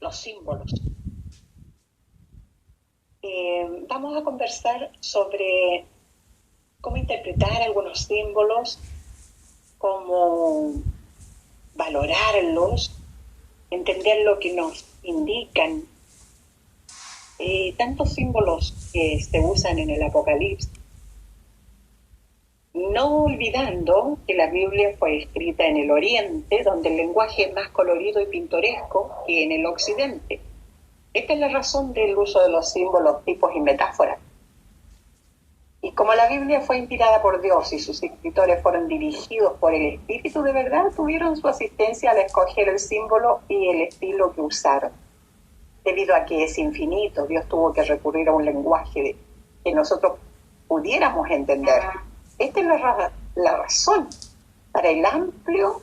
los símbolos. Vamos a conversar sobre cómo interpretar algunos símbolos, cómo valorarlos, entender lo que nos indican. Tantos símbolos que se usan en el Apocalipsis, no olvidando que la Biblia fue escrita en el Oriente, donde el lenguaje es más colorido y pintoresco que en el Occidente. Esta es la razón del uso de los símbolos, tipos y metáforas. Y como la Biblia fue inspirada por Dios y sus escritores fueron dirigidos por el Espíritu de verdad, tuvieron su asistencia al escoger el símbolo y el estilo que usaron. Debido a que es infinito, Dios tuvo que recurrir a un lenguaje que nosotros pudiéramos entender. Esta es la razón para el amplio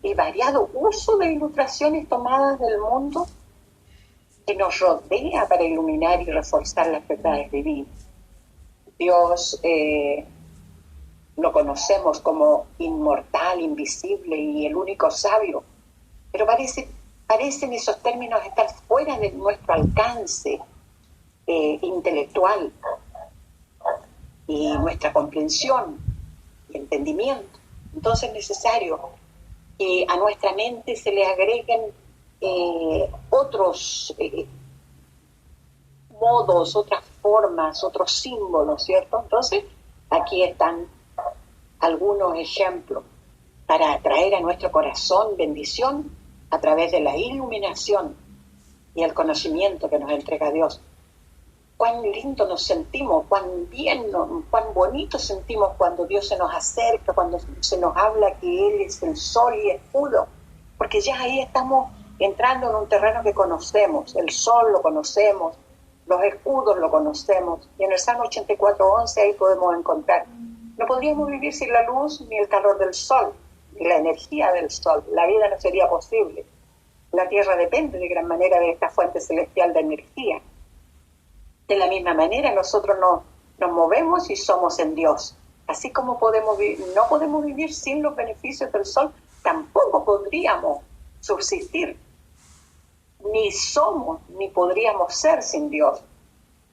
y variado uso de ilustraciones tomadas del mundo que nos rodea para iluminar y reforzar las verdades divinas. Dios lo conocemos como inmortal, invisible y el único sabio, pero parecen esos términos estar fuera de nuestro alcance intelectual y nuestra comprensión y entendimiento. Entonces es necesario que a nuestra mente se le agreguen otros modos, otras formas, otros símbolos, ¿cierto? Entonces, aquí están algunos ejemplos para atraer a nuestro corazón bendición a través de la iluminación y el conocimiento que nos entrega Dios. Cuán lindo nos sentimos, cuán bien, cuán bonito sentimos cuando Dios se nos acerca, cuando se nos habla que Él es el sol y escudo, porque ya ahí estamos entrando en un terreno que conocemos. El sol lo conocemos, los escudos lo conocemos, y en el Salmo 84:11 ahí podemos encontrar: no podríamos vivir sin la luz ni el calor del sol, ni la energía del sol. La vida no sería posible. La tierra depende de gran manera de esta fuente celestial de energía. De la misma manera, nosotros nos movemos y somos en Dios. Así como no podemos vivir sin los beneficios del sol, tampoco podríamos subsistir. Ni somos, ni podríamos ser sin Dios.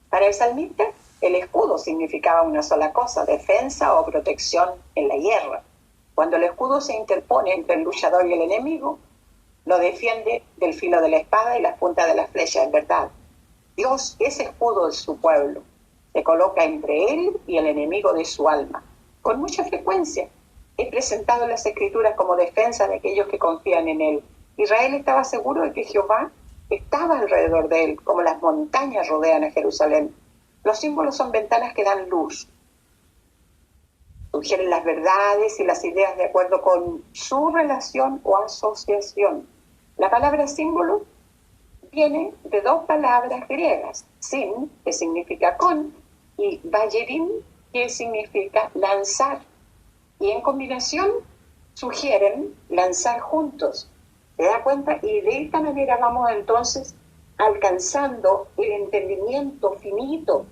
Para el salmista, el escudo significaba una sola cosa: defensa o protección en la guerra. Cuando el escudo se interpone entre el luchador y el enemigo, lo defiende del filo de la espada y las puntas de las flechas, en verdad. Dios es escudo de su pueblo. Se coloca entre él y el enemigo de su alma. Con mucha frecuencia es presentado en las Escrituras como defensa de aquellos que confían en él. Israel estaba seguro de que Jehová estaba alrededor de él, como las montañas rodean a Jerusalén. Los símbolos son ventanas que dan luz. Sugieren las verdades y las ideas de acuerdo con su relación o asociación. La palabra símbolo viene de dos palabras griegas: sin, que significa con, y bayerin, que significa lanzar. Y en combinación sugieren lanzar juntos. ¿Se da cuenta? Y de esta manera vamos entonces alcanzando el entendimiento finito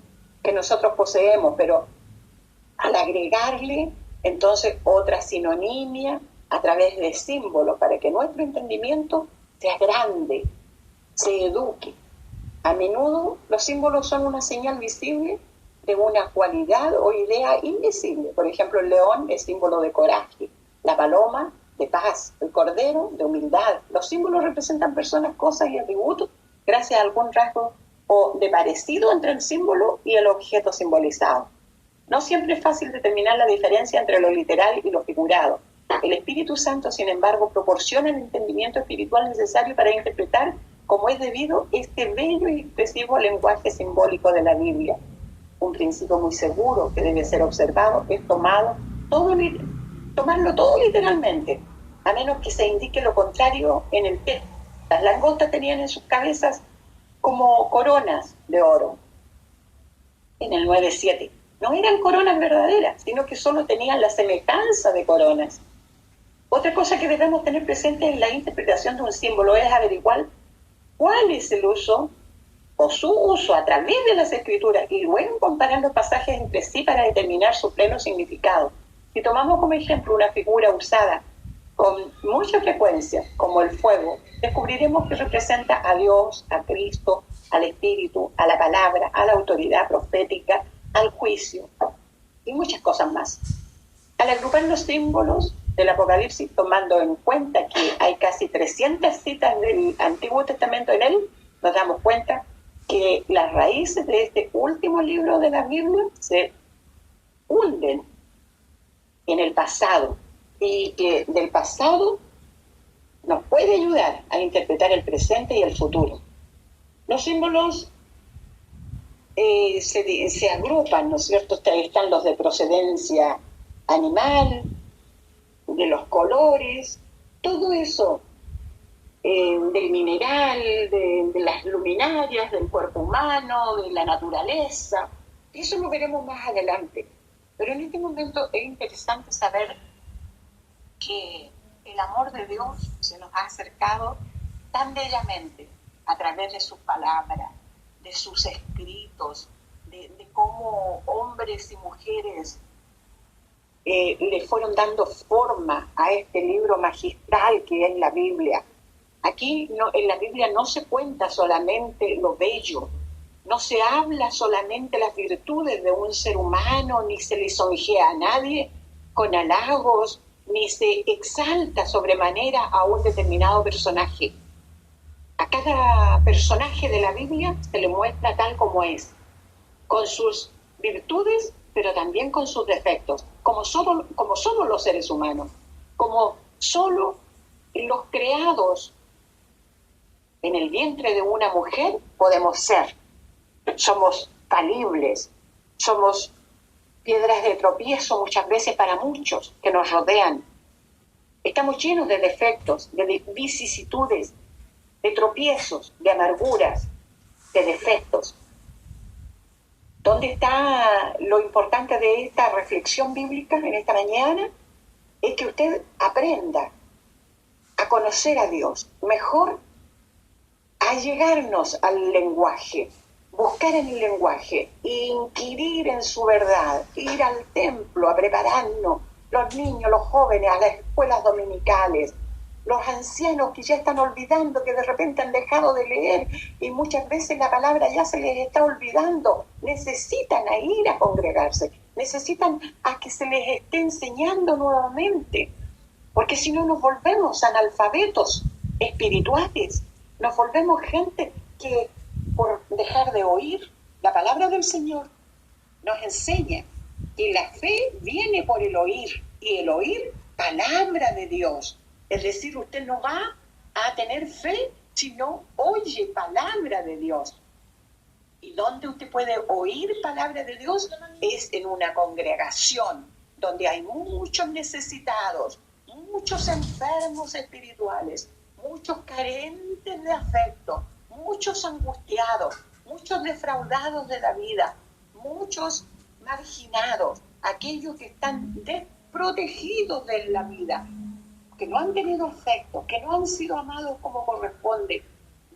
que nosotros poseemos, pero al agregarle entonces otra sinonimia a través de símbolos para que nuestro entendimiento sea grande, se eduque. A menudo los símbolos son una señal visible de una cualidad o idea invisible. Por ejemplo, el león es símbolo de coraje, la paloma de paz, el cordero de humildad. Los símbolos representan personas, cosas y atributos gracias a algún rasgo o de parecido entre el símbolo y el objeto simbolizado. No siempre es fácil determinar la diferencia entre lo literal y lo figurado. El Espíritu Santo, sin embargo, proporciona el entendimiento espiritual necesario para interpretar como es debido este bello y expresivo lenguaje simbólico de la Biblia. Un principio muy seguro que debe ser observado es tomarlo todo literalmente, a menos que se indique lo contrario en el texto. Las langostas tenían en sus cabezas como coronas de oro. En el 9:7 no eran coronas verdaderas, sino que solo tenían la semejanza de coronas. Otra cosa que debemos tener presente en la interpretación de un símbolo es averiguar cuál es el uso o su uso a través de las Escrituras y luego comparar los pasajes entre sí para determinar su pleno significado. Si tomamos como ejemplo una figura usada con mucha frecuencia, como el fuego, descubriremos que representa a Dios, a Cristo, al Espíritu, a la palabra, a la autoridad profética, al juicio y muchas cosas más. Al agrupar los símbolos del Apocalipsis, tomando en cuenta que hay casi 300 citas del Antiguo Testamento en él, nos damos cuenta que las raíces de este último libro de la Biblia se hunden en el pasado y que del pasado nos puede ayudar a interpretar el presente y el futuro. Los símbolos se agrupan, ¿no es cierto? Están los de procedencia animal, de los colores, todo eso, del mineral, de las luminarias, del cuerpo humano, de la naturaleza. Eso lo veremos más adelante. Pero en este momento es interesante saber que el amor de Dios se nos ha acercado tan bellamente a través de sus palabras, de sus escritos, de cómo hombres y mujeres le fueron dando forma a este libro magistral que es la Biblia. Aquí en la Biblia no se cuenta solamente lo bello, no se habla solamente las virtudes de un ser humano, ni se lisonjea a nadie con halagos, ni se exalta sobremanera a un determinado personaje. A cada personaje de la Biblia se le muestra tal como es, con sus virtudes, pero también con sus defectos, como somos los seres humanos, como solo los creados en el vientre de una mujer podemos ser. Somos falibles, somos piedras de tropiezo muchas veces para muchos que nos rodean. Estamos llenos de defectos, de vicisitudes, de tropiezos, de amarguras, de defectos. ¿Dónde está lo importante de esta reflexión bíblica en esta mañana? Es que usted aprenda a conocer a Dios, mejor a llegarnos al lenguaje, buscar en el lenguaje, inquirir en su verdad, ir al templo a prepararnos, los niños, los jóvenes, a las escuelas dominicales, los ancianos que ya están olvidando, que de repente han dejado de leer y muchas veces la palabra ya se les está olvidando, necesitan a ir a congregarse, necesitan a que se les esté enseñando nuevamente, porque si no nos volvemos analfabetos espirituales, nos volvemos gente que por dejar de oír la palabra del Señor nos enseña que la fe viene por el oír y el oír palabra de Dios. Es decir, usted no va a tener fe si no oye palabra de Dios. ¿Y dónde usted puede oír palabra de Dios? Es en una congregación donde hay muchos necesitados, muchos enfermos espirituales, muchos carentes de afecto, muchos angustiados, muchos defraudados de la vida, muchos marginados, aquellos que están desprotegidos de la vida, que no han tenido afecto, que no han sido amados como corresponde.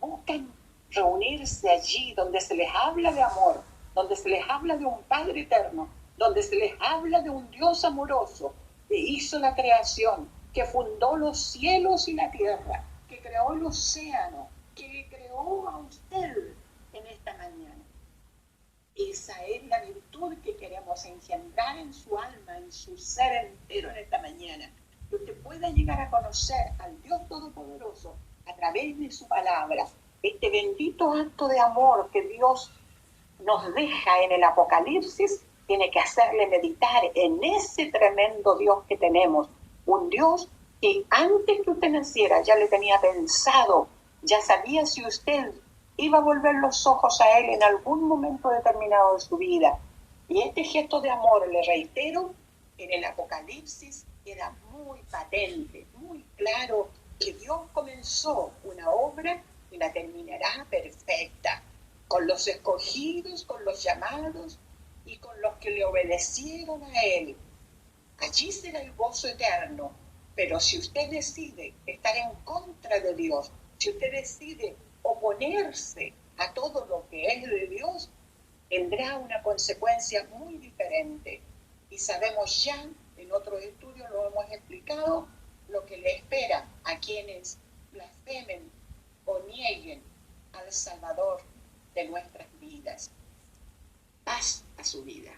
Buscan reunirse allí donde se les habla de amor, donde se les habla de un Padre eterno, donde se les habla de un Dios amoroso que hizo la creación, que fundó los cielos y la tierra, que creó el océano, que le creó a usted en esta mañana. Esa es la virtud que queremos engendrar en su alma, en su ser entero en esta mañana. Que usted pueda llegar a conocer al Dios Todopoderoso a través de su palabra. Este bendito acto de amor que Dios nos deja en el Apocalipsis tiene que hacerle meditar en ese tremendo Dios que tenemos. Un Dios que antes que usted naciera ya le tenía pensado, ya sabía si usted iba a volver los ojos a Él en algún momento determinado de su vida. Y este gesto de amor, le reitero, en el Apocalipsis queda muy patente, muy claro que Dios comenzó una obra y la terminará perfecta, con los escogidos, con los llamados y con los que le obedecieron a Él. Allí será el gozo eterno, pero si usted decide estar en contra de Dios, si usted decide oponerse a todo lo que es de Dios, tendrá una consecuencia muy diferente. Y sabemos ya, en otros estudios lo hemos explicado, lo que le espera a quienes blasfemen o nieguen al Salvador de nuestras vidas. Paz a su vida.